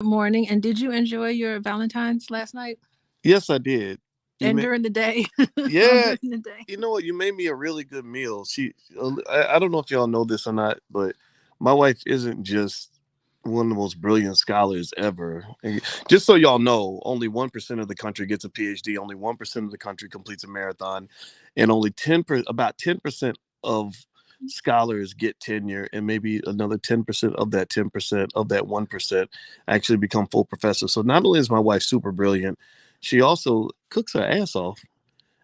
Good morning. And did you enjoy your Valentine's last night Yes, I did. You and may, during the day? Or yeah. during the day? You know what? You made me a really good meal. I don't know if y'all know this or not, but my wife isn't just one of the most brilliant scholars ever. And just so y'all know, only 1% of the country gets a PhD. Only 1% of the country completes a marathon, and only about 10% of scholars get tenure, and maybe another 10% of that 10% of that 1% actually become full professors. So not only is my wife super brilliant, she also cooks her ass off.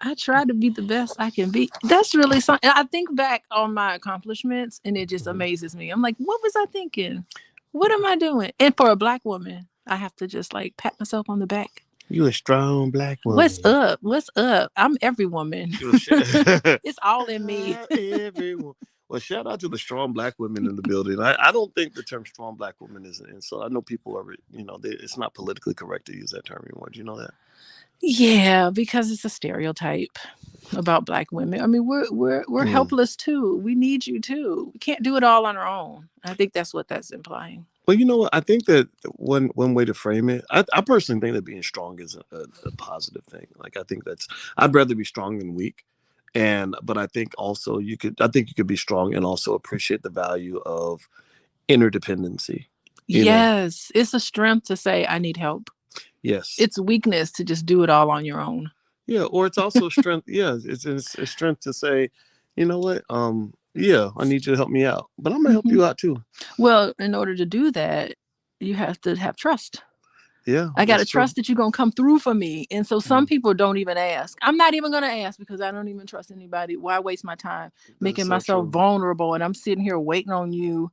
I try to be the best I can be. That's really something. I think back on my accomplishments and it just Mhm. amazes me. I'm like, what was I thinking? What am I doing? And for a black woman, I have to just like pat myself on the back. You a strong black What's woman. up? What's up? I'm every woman. You a It's all in me. everyone. Well, shout out to the strong black women in the building. I don't think the term strong black woman is an insult. I know people are, it's not politically correct to use that term anymore. Do you know that? Yeah, because it's a stereotype about black women. I mean, we're Mm. helpless too. We need you too. We can't do it all on our own. I think that's what that's implying. Well, you know what? I think that one way to frame it, I personally think that being strong is a positive thing. Like I think I'd rather be strong than weak, but I think also I think you could be strong and also appreciate the value of interdependency. You know, Yes, it's a strength to say I need help. yes, It's weakness to just do it all on your own. yeah, or it's also strength. Yeah, it's a strength to say, you know what, yeah, I need you to help me out, but I'm gonna help Hmm. you out too. Well, in order to do that, you have to have trust. Yeah, I got that's to true. trust that you're going to come through for me. And so some Mm, people don't even ask. I'm not even going to ask because I don't even trust anybody. Why waste my time that's making so myself true. vulnerable? And I'm sitting here waiting on you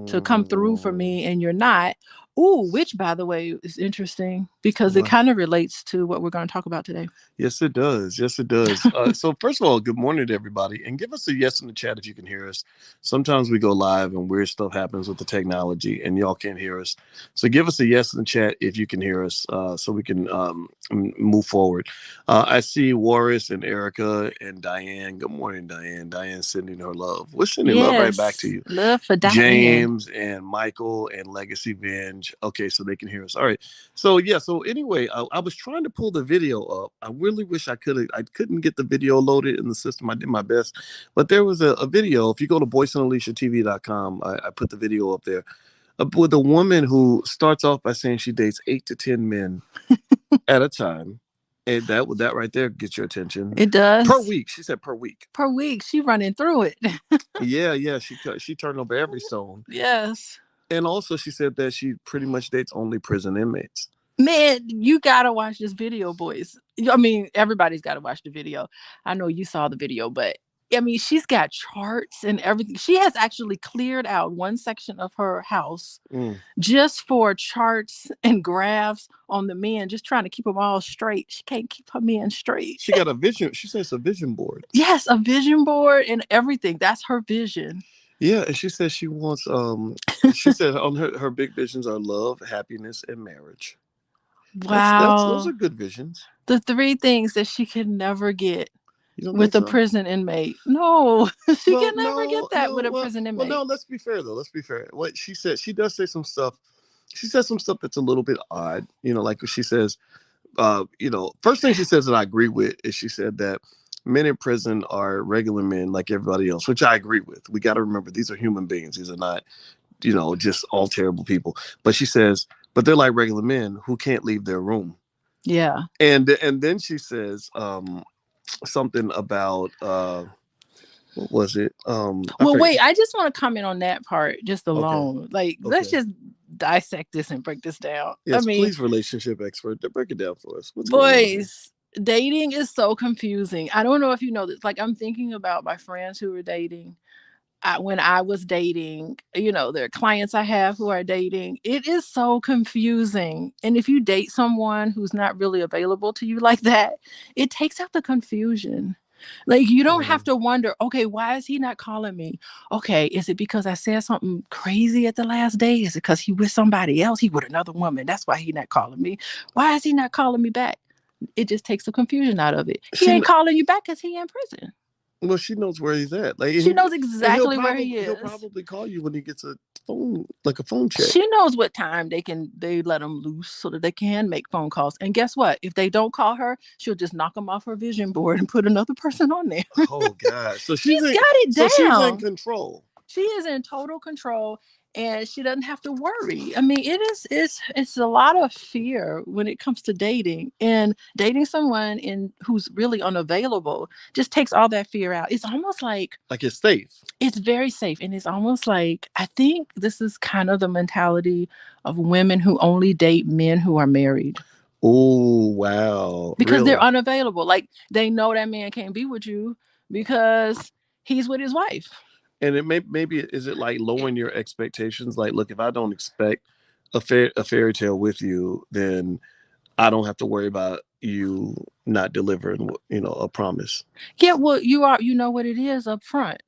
to come through for Mm, me and you're not. Ooh, which by the way is interesting because it wow. kind of relates to what we're going to talk about today. Yes, it does. Yes, it does. So, first of all, good morning to everybody, and give us a yes in the chat if you can hear us. Sometimes we go live and weird stuff happens with the technology, and y'all can't hear us. So, give us a yes in the chat if you can hear us, so we can move forward. I see Warris and Erica and Diane. Good morning, Diane. Diane sending her love. We're sending love right back to Yes, you. love for Diane. James and Michael and Legacy Venge. Okay, so they can hear us. All right. So yeah. So anyway, I was trying to pull the video up. I really wish I could have. I couldn't get the video loaded in the system. I did my best, but there was a video. If you go to boyceandaliciatv.com, I put the video up there with a woman who starts off by saying she dates 8 to 10 men at a time, and that right there gets your attention. It Per does. week, she said per week. Per week, she running through it. Yeah, yeah. She turned over every stone. Yes. And also, she said that she pretty much dates only prison inmates. Man, you gotta watch this video, boys. I mean, everybody's gotta watch the video. I know you saw the video, but I mean, she's got charts and everything. She has actually cleared out one section of her house Mm. just for charts and graphs on the men, just trying to keep them all straight. She can't keep her men straight. She got a vision. She says a vision board. Yes, a vision board and everything. That's her vision. Yeah, and she says she wants. She said on her big visions are love, happiness, and marriage. That's those Wow. are good visions. The three things that she can never get You don't think with a so? prison inmate. No, she Well, can never get no, that no. with a prison No. inmate. Let's be fair though. Let's be fair. What she said, she does say some stuff. She says some stuff that's a little bit odd. Like she says, first thing she says that I agree with is she said that men in prison are regular men like everybody else, which I agree with. We got to remember these are human beings. These are not, just all terrible people. But she says, but they're like regular men who can't leave their room. Yeah. And then she says something about what was it? I Well, forget. wait, I just want to comment on that part just Okay, alone. Like, let's okay. just dissect this and break this down. I Yes, mean, please, relationship expert, break it down for us. What's going on here? boys, dating is so confusing. I don't know if you know this. Like, I'm thinking about my friends who were dating. When I was dating, there are clients I have who are dating. It is so confusing. And if you date someone who's not really available to you like that, it takes out the confusion. Like, you don't have Mm. to wonder, okay, why is he not calling me? Okay, is it because I said something crazy at the last day? Is it because he with somebody else? He with another woman. That's why he not calling me. Why is he not calling me back? It just takes the confusion out of it. He She ain't calling you back because he in prison. Well, she knows where he's at. Like, She knows and exactly where he he'll is. probably call you when he gets a phone, like a phone check. She knows what time they let them loose so that they can make phone calls. And guess what? If they don't call her, she'll just knock them off her vision board and put another person on there. Oh God! So She's got it she's in down. control. She is in total control, and she doesn't have to worry. I mean, it's a lot of fear when it comes to dating, and dating someone in who's really unavailable just takes all that fear out. It's almost Like it's safe. it's very safe, and it's almost like I think this is kind of the mentality of women who only date men who are married Oh wow! because they're Really? unavailable. Like they know that man can't be with you because he's with his wife. And it maybe is it like lowering your expectations? Like, look, if I don't expect a fairy tale with you, then I don't have to worry about you not delivering, a promise. Yeah, well, you know what it is up front.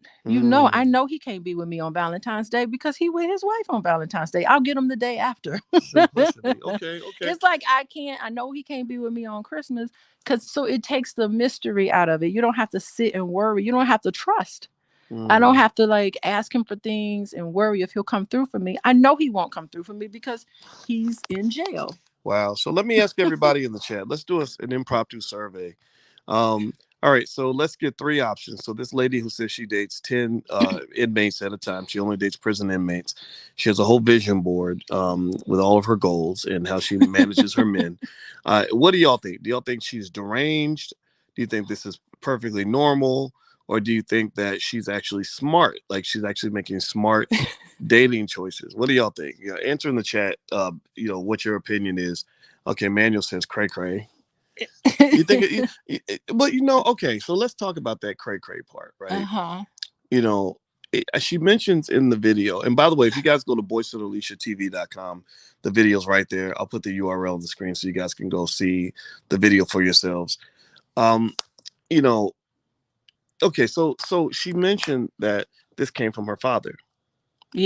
I Mm, know he can't be with me on Valentine's Day because he with his wife on Valentine's Day. I'll get him the day after. simplicity. Okay, okay. It's like I know he can't be with me on Christmas because so it takes the mystery out of it. You don't have to sit and worry. You don't have to trust. I don't Mm. have to like ask him for things and worry if he'll come through for me. I know he won't come through for me because he's in jail. Wow. So let me ask everybody in the chat. Let's do an impromptu survey. All right. So let's get three options. So this lady who says she dates 10 inmates at a time, she only dates prison inmates. She has a whole vision board with all of her goals and how she manages her men. What do y'all think? Do y'all think she's deranged? Do you think this is perfectly normal? Or do you think that she's actually smart? Like she's actually making smart dating choices. What do y'all think? Answer in the chat. What your opinion is. Okay, Manuel says cray cray. You think but okay. So let's talk about that cray cray part, right? Uh-huh. You know, she mentions in the video. And by the way, if you guys go to boyceandaliciatv.com, the video's right there. I'll put the URL on the screen so you guys can go see the video for yourselves. Um, you know, okay. So she mentioned that this came from her father.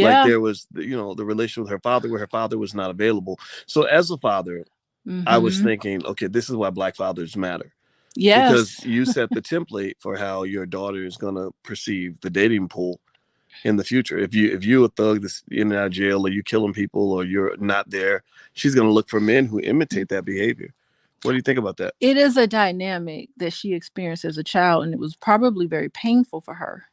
Like Yeah. there was, the relation with her father where her father was not available. So as a father, I was Mm-hmm. thinking, okay, this is why black fathers matter because Yes. you set the template for how your daughter is going to perceive the dating pool in the future. If you a thug that's in and out of jail or you killing people or you're not there, she's going to look for men who imitate that behavior. What do you think about that? It is a dynamic that she experienced as a child, and it was probably very painful for her.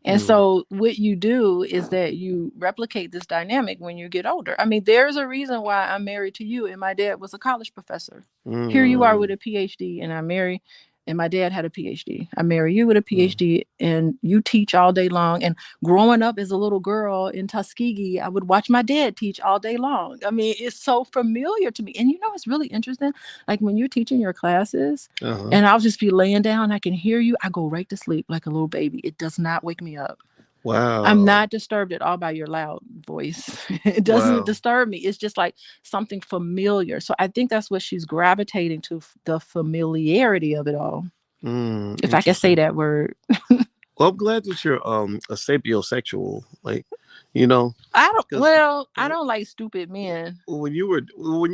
And Mm, so, what you do is that you replicate this dynamic when you get older. I mean, there's a reason why I'm married to you, and my dad was a college professor. Here you are with mm, a PhD, and I marry, and my dad had a PhD. I marry you with a mm, PhD, and you teach all day long. And growing up as a little girl in Tuskegee, I would watch my dad teach all day long. I mean, it's so familiar to me. And it's really interesting. Like when you're teaching your classes, uh-huh. and I'll just be laying down, I can hear you. I go right to sleep like a little baby. It does not wake me up. I'm Wow. not disturbed at all by your loud voice. It doesn't Wow. disturb me. It's just like something familiar. So I think that's what she's gravitating to, the familiarity of it all. If I can say Interesting. that word. Well, I'm glad that you're a sapiosexual, like, you know, because I don't like stupid men. when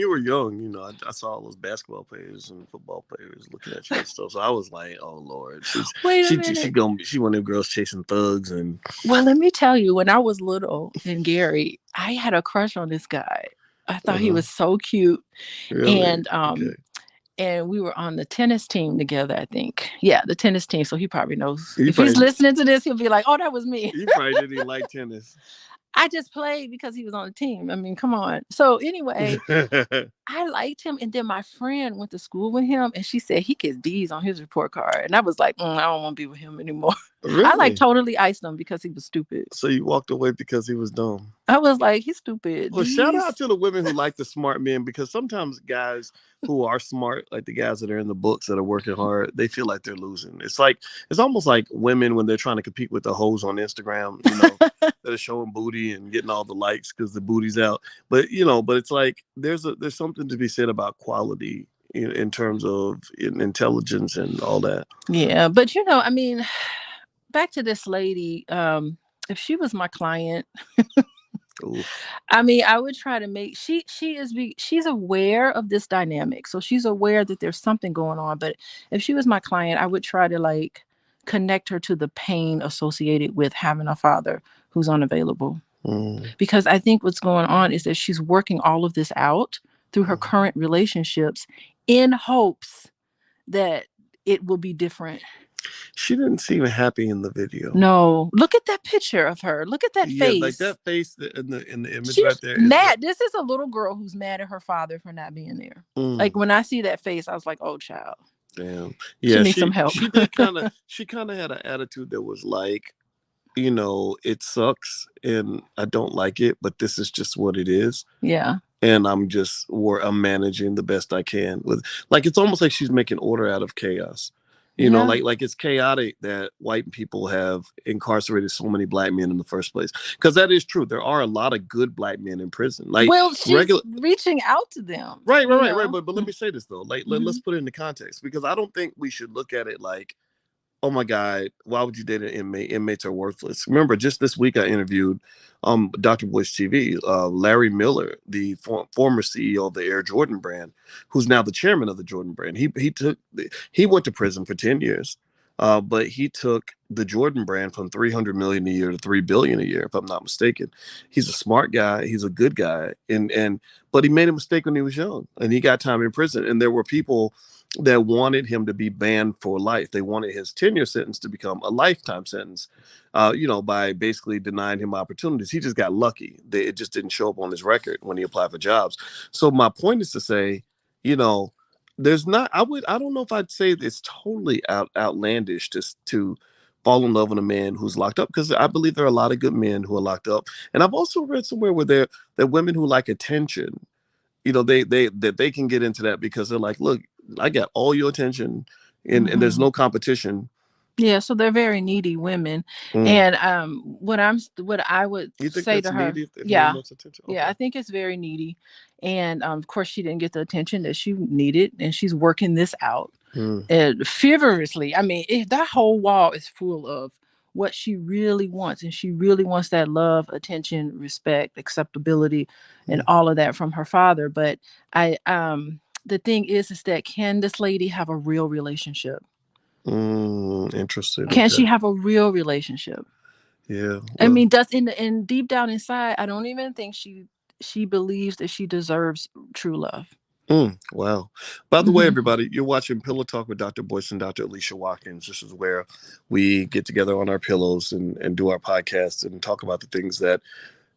you were young, I saw all those basketball players and football players looking at you and stuff. So I was like, oh Lord, Wait a she minute. gonna she one of them girls chasing thugs and Well, let me tell you, when I was little in Gary, I had a crush on this guy. I thought he uh-huh. was so cute. Really And okay. we were on the tennis team together, I think. Yeah, the tennis team. So he probably knows. You If he's probably listening to this, he'll be like, "Oh, that was me." you probably didn't even like tennis. I just played because he was on the team. I mean, come on. So anyway, I liked him, and then my friend went to school with him, and she said he gets D's on his report card, and I was like, I don't want to be with him anymore. I like Really? totally iced him because he was stupid. So you walked away because he was dumb. I was like, he's stupid. Well, shout out D's. to the women who like the smart men because sometimes guys who are smart, like the guys that are in the books that are working hard, they feel like they're losing. It's almost like women when they're trying to compete with the hoes on Instagram, that are showing booty and getting all the likes because the booty's out. But it's like there's something to be said about quality in terms of intelligence and all that. Yeah, but I mean, back to this lady. If she was my client, Oof. I mean, I would try to make she's aware of this dynamic. So she's aware that there's something going on. But if she was my client, I would try to like connect her to the pain associated with having a father who's unavailable. Because I think what's going on is that she's working all of this out through her current relationships in hopes that it will be different. She didn't seem happy in the video. No, look at that picture of her. Look at that Yeah, like face. that face in the image right She's there is mad. This is a little girl who's mad at her father for not being there. Like when I see that face, I was like, "Oh, child, damn." she Yeah, needs some help." she did kind of had an attitude that was like, it sucks and I don't like it, but this is just what it is. Yeah. And I'm managing the best I can with, like, it's almost like she's making order out of chaos. Yeah. Like it's chaotic that white people have incarcerated so many black men in the first place. Because that is true. There are a lot of good black men in prison. Like, Well, she's reaching out to them. Right. But let me say this though. Like, let's put it into context, because I don't think we should look at it like, oh my God, why would you date an inmate? Inmates are worthless. Remember, just this week I interviewed Dr. Boyce TV, Larry Miller, the former CEO of the Air Jordan brand, who's now the chairman of the Jordan brand. He went to prison for 10 years, but he took the Jordan brand from 300 million a year to 3 billion a year, if I'm not mistaken. He's a smart guy. He's a good guy. But he made a mistake when he was young, and he got time in prison. And there were people that wanted him to be banned for life. They wanted his tenure sentence to become a lifetime sentence, by basically denying him opportunities. He just got lucky. It just didn't show up on his record when he applied for jobs. So my point is to say, there's not, I don't know if I'd say it's totally outlandish to fall in love with a man who's locked up, because I believe there are a lot of good men who are locked up. And I've also read somewhere where there are women who like attention. They can get into that because they're like, look, I got all your attention, and there's no competition. Yeah, so they're very needy women. And what I would say to her, yeah, yeah, I think it's very needy. And of course, she didn't get the attention that she needed, and she's working this out feverishly. I mean, that whole wall is full of what she really wants, and she really wants that love, attention, respect, acceptability, and all of that from her father. But the thing is that can this lady have a real relationship? Interesting. Can she have a real relationship? Yeah. I mean, does in deep down inside, I don't even think she believes that she deserves true love. Wow. By the way, everybody, you're watching Pillow Talk with Dr. Boyce and Dr. Alicia Watkins. This is where we get together on our pillows and do our podcast and talk about the things that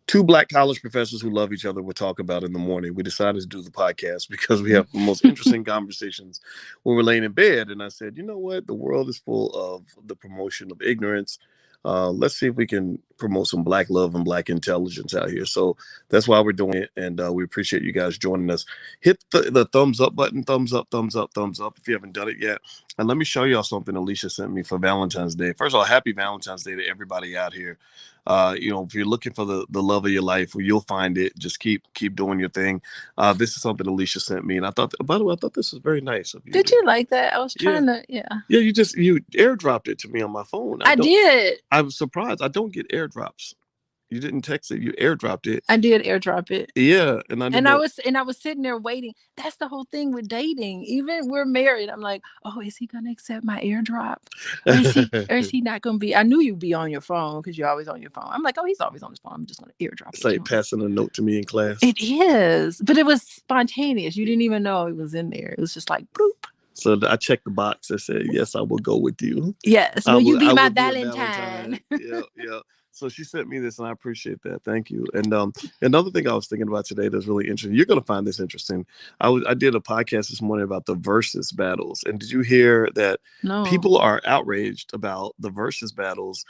two black college professors who love each other would talk about in the morning. We decided to do the podcast because we have the most interesting conversations when we're laying in bed. And I said, you know what? The world is full of the promotion of ignorance. Let's see if we can promote some black love and black intelligence out here. So that's why we're doing it. And we appreciate you guys joining us. Hit the thumbs up button, thumbs up, thumbs up, thumbs up if you haven't done it yet. And let me show y'all something Alicia sent me for Valentine's Day. First of all, happy Valentine's Day to everybody out here. If you're looking for the love of your life, well, you'll find it. Just keep doing your thing. This is something Alicia sent me, and I thought, by the way, I thought this was very nice of you. Did you like that? I was trying to, yeah. You airdropped it to me on my phone. I did. I was surprised. I don't get airdrops. You didn't text it. You airdropped it. I did airdrop it. Yeah, I was sitting there waiting. That's the whole thing with dating. Even we're married, I'm like, oh, is he gonna accept my airdrop, or is he not gonna be? I knew you'd be on your phone because you're always on your phone. I'm like, oh, he's always on his phone. I'm just gonna airdrop it. It's like passing a note to me in class. It is, but it was spontaneous. You didn't even know it was in there. It was just like, boop. So I checked the box that said, yes, I will go with you. Yes, will you be my Valentine? Yeah. So she sent me this, and I appreciate that. Thank you. And another thing I was thinking about today that's really interesting. You're going to find this interesting. I did a podcast this morning about the versus battles. And did you hear that people are outraged about the versus battles?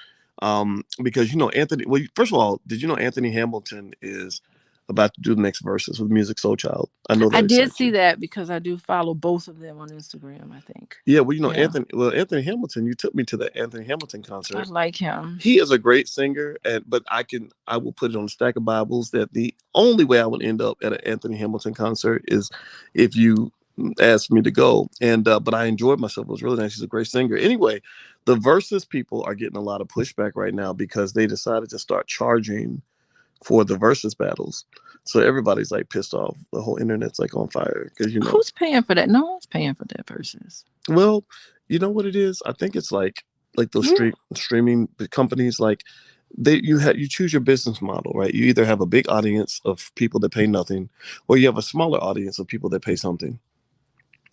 Because, Anthony, well, first of all, did you know Anthony Hamilton is about to do the next verses with Music Soul Child? I know that. I did see that because I do follow both of them on Instagram, I think. Yeah, well, Anthony Hamilton, you took me to the Anthony Hamilton concert. I like him. He is a great singer, but I will put it on a stack of Bibles that the only way I would end up at an Anthony Hamilton concert is if you asked me to go. And but I enjoyed myself. It was really nice. He's a great singer. Anyway, the versus people are getting a lot of pushback right now because they decided to start charging for the versus battles. So everybody's like pissed off. The whole internet's like on fire because who's paying for that? No one's paying for that versus. Well, you know what it is? I think it's like like those Yeah. streaming companies, like you choose your business model, right? You either have a big audience of people that pay nothing, or you have a smaller audience of people that pay something.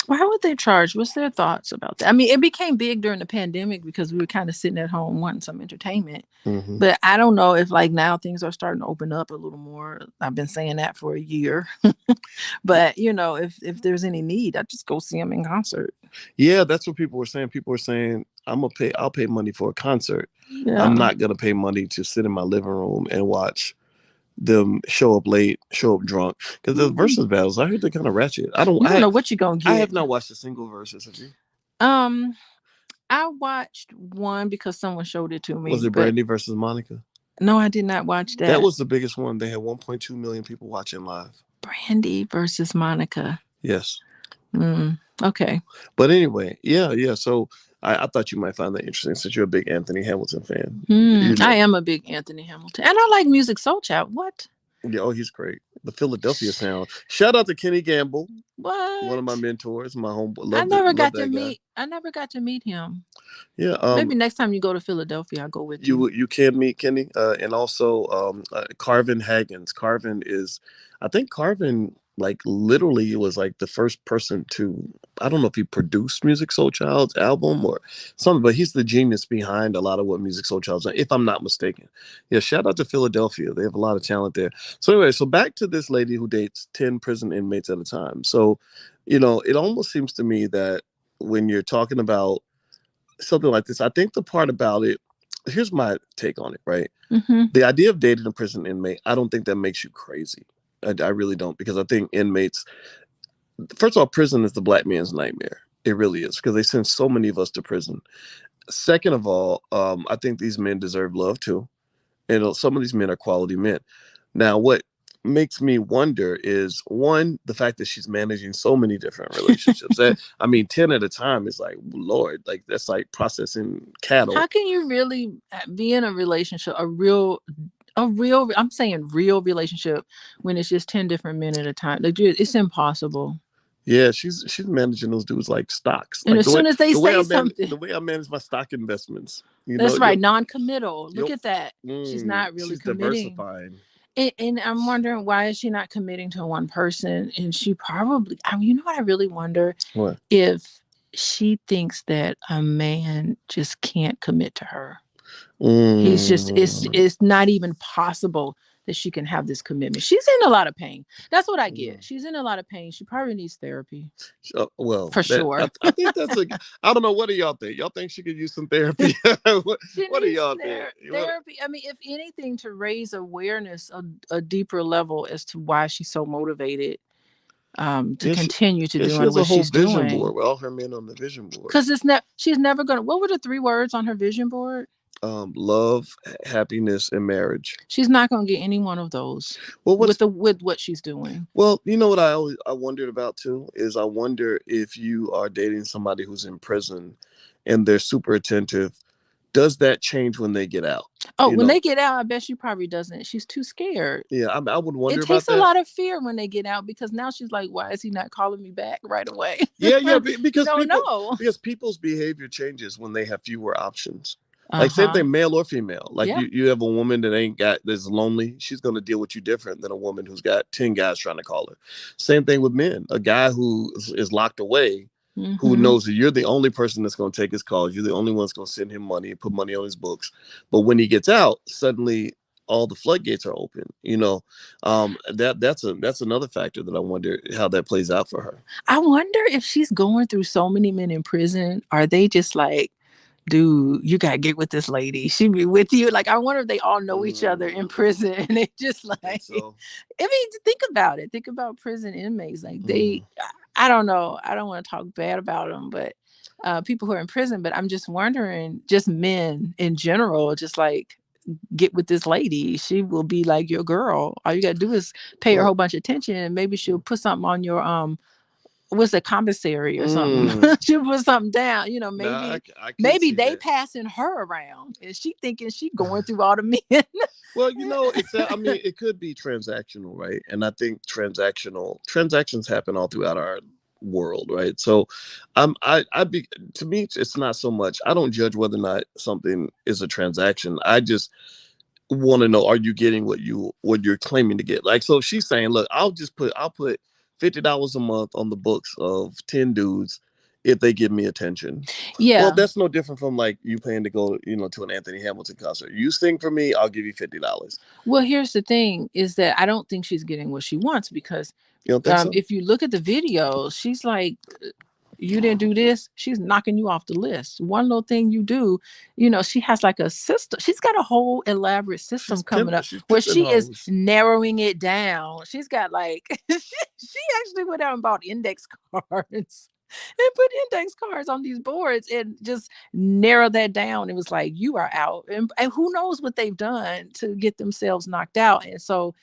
Well, how would they charge? What's their thoughts about that? I mean, it became big during the pandemic because we were kind of sitting at home wanting some entertainment. Hmm. But I don't know if like now things are starting to open up a little more. I've been saying that for a year. But if there's any need, I just go see them in concert. Yeah, that's what people were saying. People were saying, I'll pay money for a concert. I'm Yeah. not gonna pay money to sit in my living room and watch them show up late, show up drunk. Because the versus battles, I heard they're kind of ratchet. You don't know what you're gonna I get. have not watched a single versus. Have you? Um, I watched one because someone showed it to Was me, it but Brandy versus Monica? no, I did not watch That that. was the biggest one. They had 1.2 million people watching live. Brandy versus Monica. Yes. Okay. But anyway, yeah, yeah. So I thought you might find that interesting since you're a big Anthony Hamilton fan. You I know, am a big Anthony Hamilton, and I like Music Soul Child. What? yeah, oh, he's great. The Philadelphia sound. Shout out to Kenny Gamble, one of my What? mentors, my homeboy. I Love it, never love got to that guy. meet. I never got to meet him. Yeah, Maybe next time you go to Philadelphia, I'll go with you. you can meet Kenny, and also Carvin Haggins. Carvin is, I think Carvin like literally was like the first person to. I don't know if he produced Music Soul Child's album or something, but he's the genius behind a lot of what Music Soul Child's. If I'm not mistaken, yeah. Shout out to Philadelphia. They have a lot of talent there. So anyway, so back to this lady who dates 10 prison inmates at a time. So, it almost seems to me that when you're talking about something like this, I think the part about it, here's my take on it, right? Mm-hmm. The idea of dating a prison inmate, I don't think that makes you crazy. I really don't, because I think inmates, first of all, prison is the black man's nightmare. It really is, because they send so many of us to prison. Second of all, I think these men deserve love too. And some of these men are quality men. Now, what makes me wonder is one, the fact that she's managing so many different relationships. That, I mean, 10 at a time is like, Lord, like that's like processing cattle. How can you really be in a relationship, I'm saying real relationship, when it's just 10 different men at a time? Like, it's impossible. Yeah, she's managing those dudes like stocks. And Like as soon as they say the something, way I manage my stock investments. that's right, non-committal. Look Yo, at that. She's not really she's committing. diversifying. And I'm wondering, why is she not committing to one person? And she probably, I mean, you know what I really wonder? What? If she thinks that a man just can't commit to her. He's just, Mm. it's not even possible that she can have this commitment. She's in a lot of pain. That's what I get. She's in a lot of pain. She probably needs therapy. Well, For sure. I think that's a. I don't know. What do y'all think? Y'all think she could use some therapy? She what do needs y'all think? therapy. I mean, if anything, to raise awareness, a deeper level as to why she's so motivated to Yeah, continue to she doing has a what whole she's vision doing. board with all her men on the vision board. Because she's never gonna. What were the 3 words on her vision board? Love, happiness, and marriage. She's not gonna get any one of those Well, with what she's doing. well, what I wondered about too is I wonder if you are dating somebody who's in prison and they're super attentive, does that change when they get out? Oh, You when know, they get out, I bet she probably doesn't. She's too scared. yeah, I would wonder It about takes a that. lot of fear when they get out, because now she's like, why is he not calling me back right away? Yeah, yeah, You don't know. because people's behavior changes when they have fewer options. Like same Uh-huh. thing, male or female. Like Yeah. you have a woman that ain't got that's lonely. She's gonna deal with you different than a woman who's got 10 guys trying to call her. Same thing with men. A guy who is locked away, who Mm-hmm. knows that you're the only person that's gonna take his calls. You're the only one that's gonna send him money and put money on his books. But when he gets out, suddenly all the floodgates are open. That's another factor that I wonder how that plays out for her. I wonder if she's going through so many men in prison. Are they just like, dude, you gotta get with this lady. She be with you. Like, I wonder if they all know each other in prison. And they just I like, think so. I mean, think about it. Think about prison inmates. Like, Mm. I don't know. I don't want to talk bad about them, but people who are in prison. But I'm just wondering, just men in general, just like, get with this lady. She will be like your girl. All you gotta do is pay her a Well, whole bunch of attention, and maybe she'll put something on your what's a commissary or something. mm. She'll put something down. Nah, Maybe I could maybe see they that. passing her around, and she thinking she going through all the men. Well, it's I mean, it could be transactional, right? And I think transactions happen all throughout our world, right? So I be to me it's not so much. I don't judge whether or not something is a transaction. I just want to know, are you getting what you're claiming to get? Like, so if she's saying, look, I'll put $50 a month on the books of 10 dudes if they give me attention. Well, Yeah. that's no different from like you paying to go, to an Anthony Hamilton concert. You sing for me, I'll give you $50. Well, here's the thing is that I don't think she's getting what she wants because You don't think so? if you look at the video, she's like, you didn't do this, she's knocking you off the list. One little thing you do, she has like a system. She's got a whole elaborate system coming up She's where pimping she is hoes. narrowing it down. She's got like, she actually went out and bought index cards and put index cards on these boards and just narrow that down. It was like, you are out. And who knows what they've done to get themselves knocked out. And so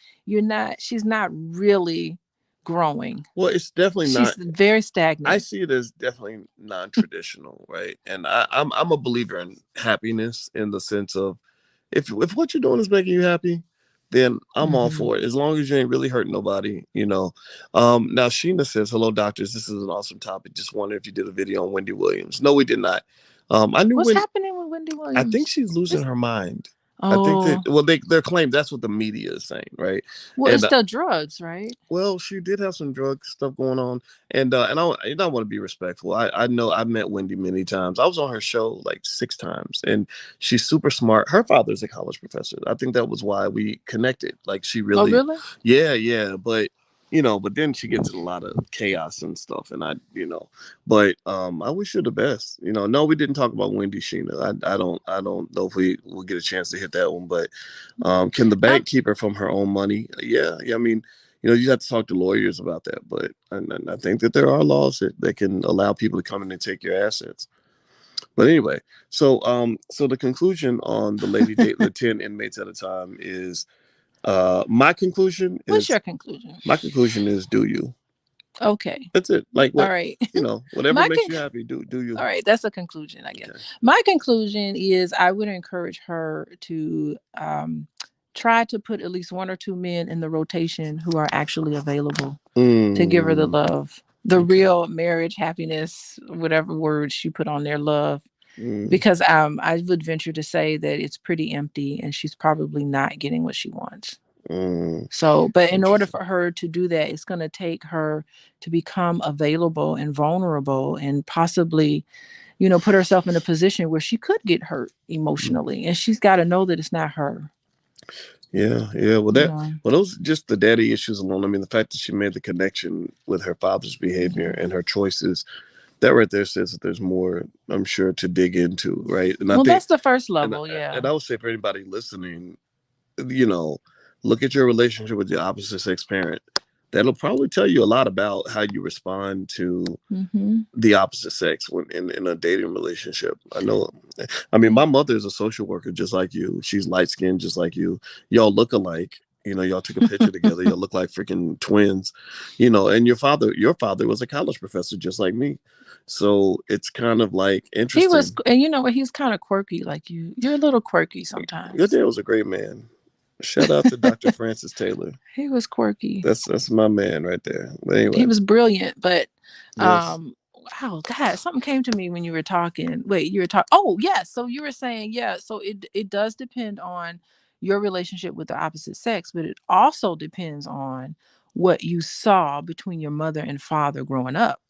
she's not really growing. Well, it's definitely She's not. very I stagnant. see it as definitely non-traditional, right? And I'm a believer in happiness in the sense of if what you're doing is making you happy, then I'm all Mm-hmm. for it. As long as you ain't really hurting nobody. Now Sheena says, "Hello, doctors. This is an awesome topic. Just wonder if you did a video on Wendy Williams." No, we did not. I knew What's when. happening with Wendy I think Williams? she's losing It's, her mind. I think that oh, they're claimed that's what the media is saying, right? well, And it's the drugs, right? well, she did have some drug stuff going on, and I want to be respectful. I know I've met Wendy many times. I was on her show like 6 times, and she's super smart. Her father's a college professor. I think that was why we connected. Like she Oh, really, really? yeah. But then she gets in a lot of chaos and stuff, and but I wish her the best. No, we didn't talk about Wendy Sheena. I don't know if we will get a chance to hit that one, but can the Um, bank keep her from her own money? Yeah. I mean, you have to talk to lawyers about that, but I think that there are laws that can allow people to come in and take your assets. But anyway, so the conclusion on the lady dating the 10 inmates at a time is, my conclusion what's is your conclusion? do you? Okay. That's it. Like All what, right. whatever My makes con- you happy, do you? all right, that's a conclusion, I guess. Okay. My conclusion is I would encourage her to try to put at least one or two men in the rotation who are actually available to give her the Mm, love, the okay. real marriage, happiness, whatever words she put on their love. Mm, Because I would venture to say that it's pretty empty and she's probably not getting what she wants. mm, So, but in order interesting. for her to do that, it's going to take her to become available and vulnerable and possibly, put herself in a position where she could get hurt emotionally. And she's got to know that it's not her, Yeah. Well, you know. those just the daddy issues alone. I mean, the fact that she made the connection with her father's behavior Mhm. and her choices, that right there says that there's more, I'm sure, to dig into, right? And I Well, think, that's the first and level. Yeah. I would say for anybody listening, you know, look at your relationship with your opposite sex parent. That'll probably tell you a lot about how you respond to Hmm. the opposite sex when in a dating relationship. I know. I mean, my mother is a social worker just like you. She's light skinned just like you. Y'all look alike. Y'all took a picture together. Y'all look like freaking twins. And your father was a college professor just like me. So it's kind of like He was, interesting. and you know what? He's kind of quirky, like you. You're a little quirky Your sometimes. dad was a great man. Shout out to Dr. Francis Taylor. He was quirky. That's my man right there. But He anyway, was brilliant, but yes. wow, God, something came to me when you were talking. Wait, you were talking. Oh, yes. So you were saying, yeah. So it does depend on your relationship with the opposite sex, but it also depends on what you saw between your mother and father growing up.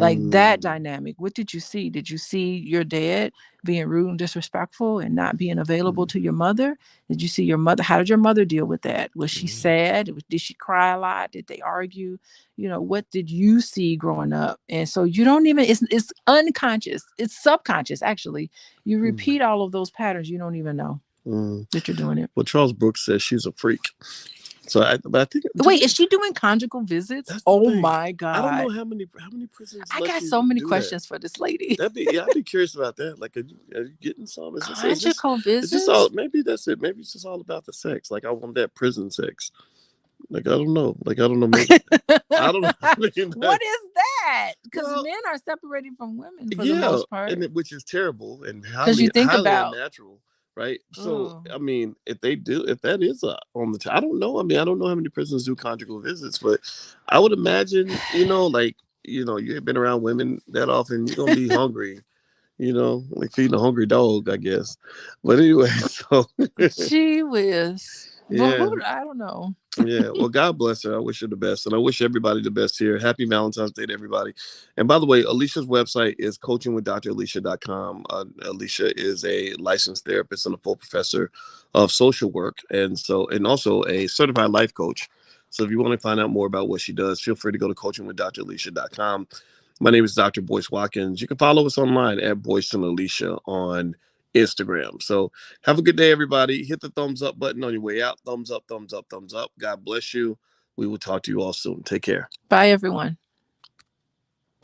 Like that Mm, dynamic. What did you see? Did you see your dad being rude and disrespectful and not being available mm, to your mother? Did you see your mother? How did your mother deal with that? Was she mm, sad? Did she cry a lot? Did they argue? What did you see growing up? And so you don't even, it's unconscious, it's subconscious actually. You mm, repeat all of those patterns, you don't even know mm. that you're doing it. Well, Charles Brooks says she's a freak. But I think to Wait, me, is she doing conjugal visits? that's the Oh thing. my I don't know God. how many prisons I let got you so many do that. questions for this lady. I'd be curious about that. Like, are you getting some? Conjugal Is this all? visits? Maybe that's it. Maybe it's just all about the sex. Like, I want that prison sex. Like, I don't know. Like, I don't know. Maybe I don't know. I mean, What is that? Because well, men are separated from women for the yeah, most part. which is terrible and Because highly you think highly about, unnatural, right? So oh, I mean, if that is on I don't know. I mean, I don't know how many prisons do conjugal visits, but I would imagine, like you ain't been around women that often, you're gonna be hungry. Like feeding a hungry dog, I guess. But anyway, so Gee whiz. Well, yeah. who? I don't know. Yeah, well, God bless her. I wish her the best, and I wish everybody the best here. Happy Valentine's Day to everybody. And by the way, Alicia's website is coachingwithdralicia.com. Alicia is a licensed therapist and a full professor of social work, and also a certified life coach. So if you want to find out more about what she does, feel free to go to coachingwithdralicia.com. My name is Dr. Boyce Watkins. You can follow us online at Boyce and Alicia on Instagram. So have a good day, everybody. Hit the thumbs up button on your way out. Thumbs up, thumbs up, thumbs up. God bless you. We will talk to you all soon. Take care. Bye, everyone.